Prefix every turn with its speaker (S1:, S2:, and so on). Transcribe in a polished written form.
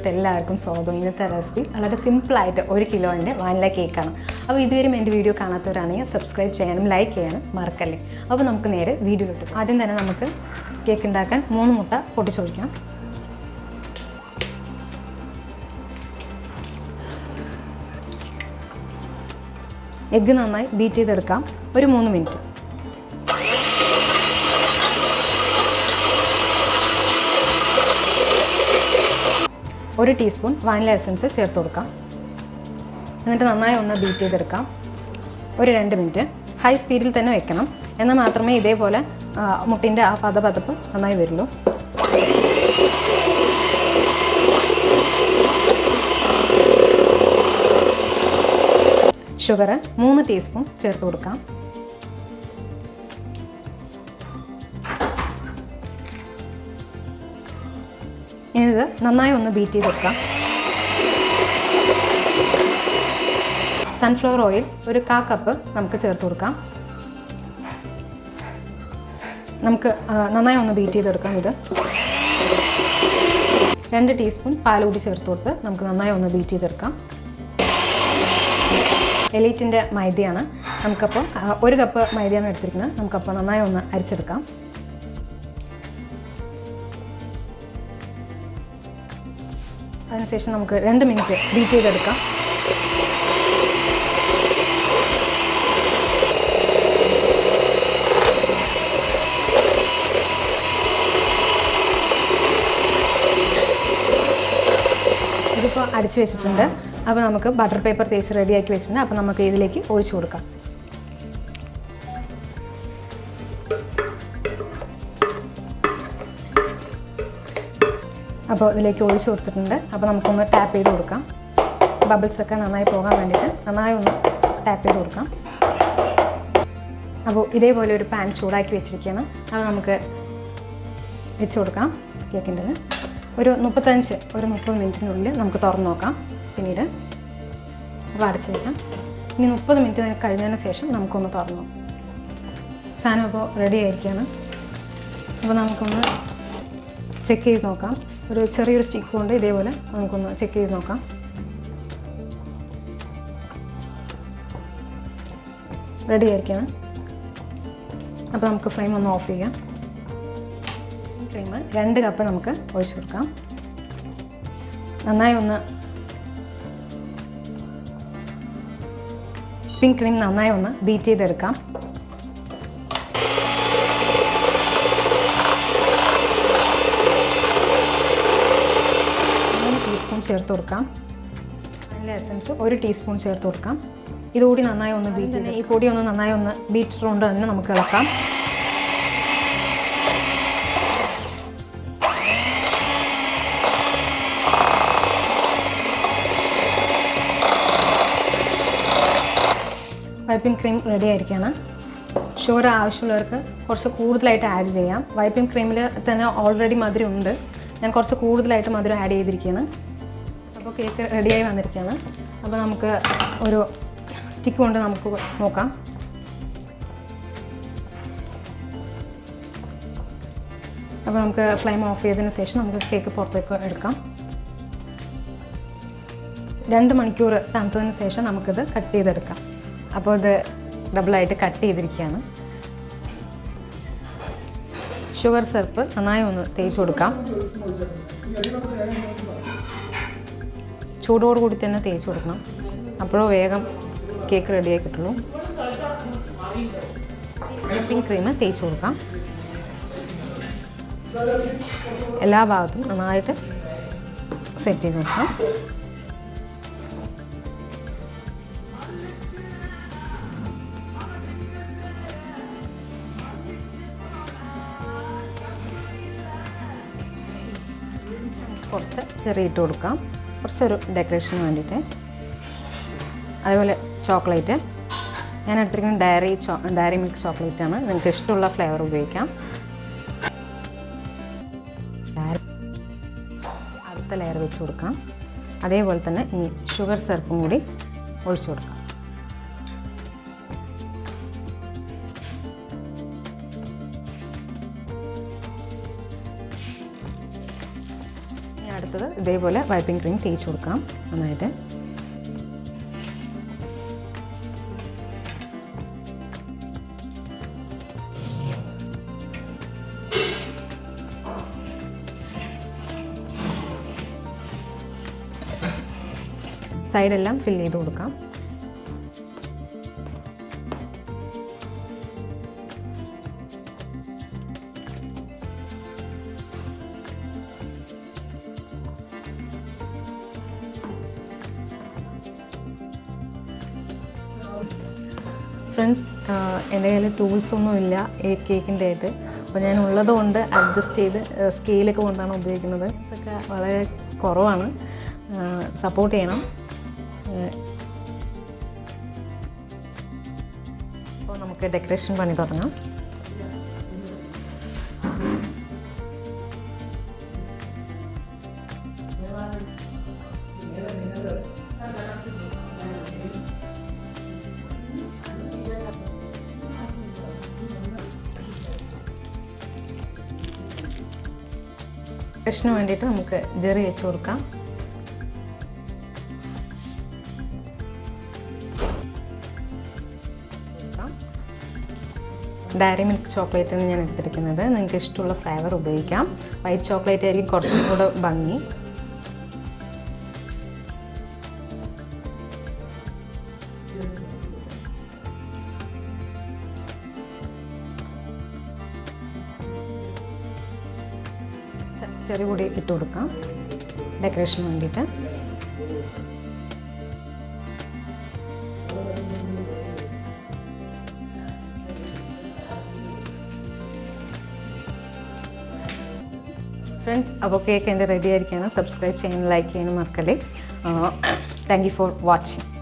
S1: വീഡിയോയിലോട്ട് എല്ലാവർക്കും സ്വാഗതം. ഇന്നത്തെ റെസിപ്പി വളരെ സിമ്പിളായിട്ട് 1 കിലോൻ്റെ വാനില കേക്കാണ്. അപ്പോൾ ഇതുവരെയും എൻ്റെ വീഡിയോ കാണാത്തവരാണെങ്കിൽ സബ്സ്ക്രൈബ് ചെയ്യാനും ലൈക്ക് ചെയ്യാനും മറക്കല്ലേ. അപ്പോൾ നമുക്ക് നേരെ വീഡിയോയിലോട്ട്. ആദ്യം തന്നെ നമുക്ക് കേക്ക് ഉണ്ടാക്കാൻ 3 മുട്ട പൊട്ടിച്ചൊഴിക്കാം. എഗ്ഗ് നന്നായി ബീറ്റ് ചെയ്തെടുക്കാം. ഒരു 3 മിനിറ്റ്. ഒരു ടീസ്പൂൺ വാനില എസൻസ് ചേർത്ത് കൊടുക്കാം. എന്നിട്ട് നന്നായി ഒന്ന് ബീറ്റ് ചെയ്തെടുക്കാം. ഒരു 2 മിനിറ്റ് ഹൈ സ്പീഡിൽ തന്നെ വെക്കണം. എന്നാൽ മാത്രമേ ഇതേപോലെ മുട്ടിൻ്റെ ആ പതപതപ്പ് നന്നായി വരുള്ളൂ. ഷുഗർ 3 ടീസ്പൂൺ ചേർത്ത് കൊടുക്കാം. ഇത് നന്നായി ഒന്ന് ബീറ്റ് ചെയ്ത് വെക്കാം. സൺഫ്ലവർ ഓയിൽ ഒരു 1/4 കപ്പ് നമുക്ക് ചേർത്ത് കൊടുക്കാം. നമുക്ക് നന്നായി ഒന്ന് ബീറ്റ് ചെയ്തെടുക്കാം. ഇത് 2 ടീസ്പൂൺ പാൽ കൂടി ചേർത്ത് കൊടുത്ത് നമുക്ക് നന്നായി ഒന്ന് ബീറ്റ് ചെയ്തെടുക്കാം. എലീറ്റിൻ്റെ മൈദയാണ്. നമുക്കപ്പോൾ 1 കപ്പ് മൈദയാണ് എടുത്തിരിക്കുന്നത്. നമുക്കപ്പോൾ നന്നായി ഒന്ന് അരിച്ചെടുക്കാം. അതിനുശേഷം നമുക്ക് 2 മിനിറ്റ് ബീറ്റ് ചെയ്തെടുക്കാം. ഇതിപ്പോൾ അടിച്ചു വെച്ചിട്ടുണ്ട്. അപ്പോൾ നമുക്ക് ബട്ടർ പേപ്പർ തേച്ച് റെഡിയാക്കി വെച്ചിട്ടുണ്ട്. അപ്പോൾ നമുക്ക് ഇതിലേക്ക് ഒഴിച്ചു കൊടുക്കാം. അപ്പോൾ ഇതിലേക്ക് ഒഴിച്ചു കൊടുത്തിട്ടുണ്ട്. അപ്പോൾ നമുക്കൊന്ന് ടാപ്പ് ചെയ്ത് കൊടുക്കാം. ബബിൾസൊക്കെ നന്നായി പോകാൻ വേണ്ടിയിട്ട് നന്നായി ഒന്ന് ടാപ്പ് ചെയ്ത് കൊടുക്കാം. അപ്പോൾ ഇതേപോലെ ഒരു പാൻ ചൂടാക്കി വെച്ചിരിക്കുകയാണ്. അത് നമുക്ക് വെച്ച് കൊടുക്കാം. കേക്കിൻ്റെ ഒരു 30 മിനിറ്റിനുള്ളിൽ നമുക്ക് തുറന്ന് നോക്കാം. പിന്നീട് അപ്പോൾ അടച്ച് വയ്ക്കാം. ഇനി 30 മിനിറ്റ് കഴിഞ്ഞതിന് ശേഷം നമുക്കൊന്ന് തുറന്നു നോക്കാം. സാധനം അപ്പോൾ റെഡി ആയിരിക്കുകയാണ്. അപ്പോൾ നമുക്കൊന്ന് ചെക്ക് ചെയ്ത് നോക്കാം. ഒരു ചെറിയൊരു സ്റ്റിക്ക് കൊണ്ട് ഇതേപോലെ നമുക്കൊന്ന് ചെക്ക് ചെയ്ത് നോക്കാം. റെഡി ആയിരിക്കണം. അപ്പോൾ നമുക്ക് ഫ്ലെയിം ഒന്ന് ഓഫ് ചെയ്യാം. ക്രീം 2 കപ്പ് നമുക്ക് ഒഴിച്ചു കൊടുക്കാം. നന്നായി ഒന്ന് വിപ്പിംഗ് ക്രീം നന്നായി ഒന്ന് ബീറ്റ് ചെയ്തെടുക്കാം. ചേർത്ത് കൊടുക്കാം. വാനില എസൻസ് 1 ടീസ്പൂൺ ചേർത്ത് കൊടുക്കാം. ഇതുകൂടി നന്നായി ഒന്ന് ബീറ്റ് ചെയ്ത് ഈ പൊടി ഒന്ന് നന്നായി ഒന്ന് ബീറ്റർ കൊണ്ട് തന്നെ നമുക്ക് ഇളക്കാം. വൈപ്പിംഗ് ക്രീം റെഡി ആയിരിക്കുകയാണ്. ഷുഗർ ആവശ്യമുള്ളവർക്ക് കുറച്ച് കൂടുതലായിട്ട് ആഡ് ചെയ്യാം. വൈപ്പിംഗ് ക്രീമിൽ തന്നെ ഓൾറെഡി മധുരം ഉണ്ട്. ഞാൻ കുറച്ച് കൂടുതലായിട്ട് മധുരം ആഡ് ചെയ്തിരിക്കുകയാണ്. അപ്പോൾ കേക്ക് റെഡിയായി വന്നിരിക്കുകയാണ്. അപ്പോൾ നമുക്ക് ഒരു സ്റ്റിക്ക് കൊണ്ട് നമുക്ക് നോക്കാം. അപ്പോൾ നമുക്ക് ഫ്ലെയിം ഓഫ് ചെയ്തതിന് ശേഷം നമുക്ക് കേക്ക് പുറത്തേക്ക് എടുക്കാം. 2 മണിക്കൂർ തണുത്തതിന് ശേഷം നമുക്കിത് കട്ട് ചെയ്തെടുക്കാം. അപ്പോൾ ഇത് ഡബിളായിട്ട് കട്ട് ചെയ്തിരിക്കുകയാണ്. ഷുഗർ സിറപ്പ് നന്നായി ഒന്ന് തേച്ച് കൊടുക്കാം. ചൂടോടുകൂടി തന്നെ തേച്ച് കൊടുക്കണം. അപ്പോഴോ വേഗം കേക്ക് റെഡിയായി കിട്ടുള്ളൂ. വിപ്പിംഗ് ക്രീം തേച്ച് കൊടുക്കാം. എല്ലാ ഭാഗത്തും നന്നായിട്ട് സെറ്റ് ചെയ്ത് കൊടുക്കാം. കുറച്ച് ചെറിയ ഇട്ട് കൊടുക്കാം. കുറച്ചൊരു ഡെക്കറേഷന് വേണ്ടിയിട്ട്. അതേപോലെ ചോക്ലേറ്റ് ഞാൻ എടുത്തിരിക്കുന്നത് ഡയറി മിൽക്ക് ചോക്ലേറ്റാണ്. നിങ്ങൾക്ക് ഇഷ്ടമുള്ള ഫ്ലേവർ ഉപയോഗിക്കാം. അടുത്ത ലെയർ വെച്ച് കൊടുക്കാം. അതേപോലെ തന്നെ ഈ ഷുഗർ സിറപ്പും കൂടി ഒഴിച്ചു കൊടുക്കാം. അടുത്തത് ഇതേപോലെ വൈപ്പിംഗ് ക്രീം തേച്ച് കൊടുക്കാം നന്നായിട്ട്. സൈഡെല്ലാം ഫിൽ ചെയ്ത് കൊടുക്കാം. ഫ്രണ്ട്സ്, എൻ്റെ കയ്യിൽ ടൂൾസൊന്നുമില്ല ഈ കേക്കിൻ്റെ ആയിട്ട്. അപ്പോൾ ഞാൻ ഉള്ളതുകൊണ്ട് അഡ്ജസ്റ്റ് ചെയ്ത് സ്കെയിലൊക്കെ കൊണ്ടാണ് ഉപയോഗിക്കുന്നത്. ഒക്കെ വളരെ കുറവാണ്. സപ്പോർട്ട് ചെയ്യണം. അപ്പോൾ നമുക്ക് ഡെക്കറേഷൻ പണി തുടങ്ങാം. ഡെക്കറേഷന് വേണ്ടിയിട്ട് നമുക്ക് ജെറി വെച്ച് കൊടുക്കാം. ഡയറി മിൽക്ക് ചോക്ലേറ്റാണ് ഞാൻ എടുത്തിരിക്കുന്നത്. നിങ്ങൾക്ക് ഇഷ്ടമുള്ള ഫ്ലേവർ ഉപയോഗിക്കാം. വൈറ്റ് ചോക്ലേറ്റ് ആയിരിക്കും കുറച്ചും കൂടെ ഭംഗി. ചെറിയ കൂടി ഇട്ട് കൊടുക്കാം ഡെക്കറേഷന് വേണ്ടിയിട്ട്. ഫ്രണ്ട്സ്, അപ്പോൾ കേക്ക് എൻ്റെ റെഡി ആയിരിക്കുകയാണ്. സബ്സ്ക്രൈബ് ചെയ്യാനും ലൈക്ക് ചെയ്യാനും മറക്കല്ലേ. Thank you for watching.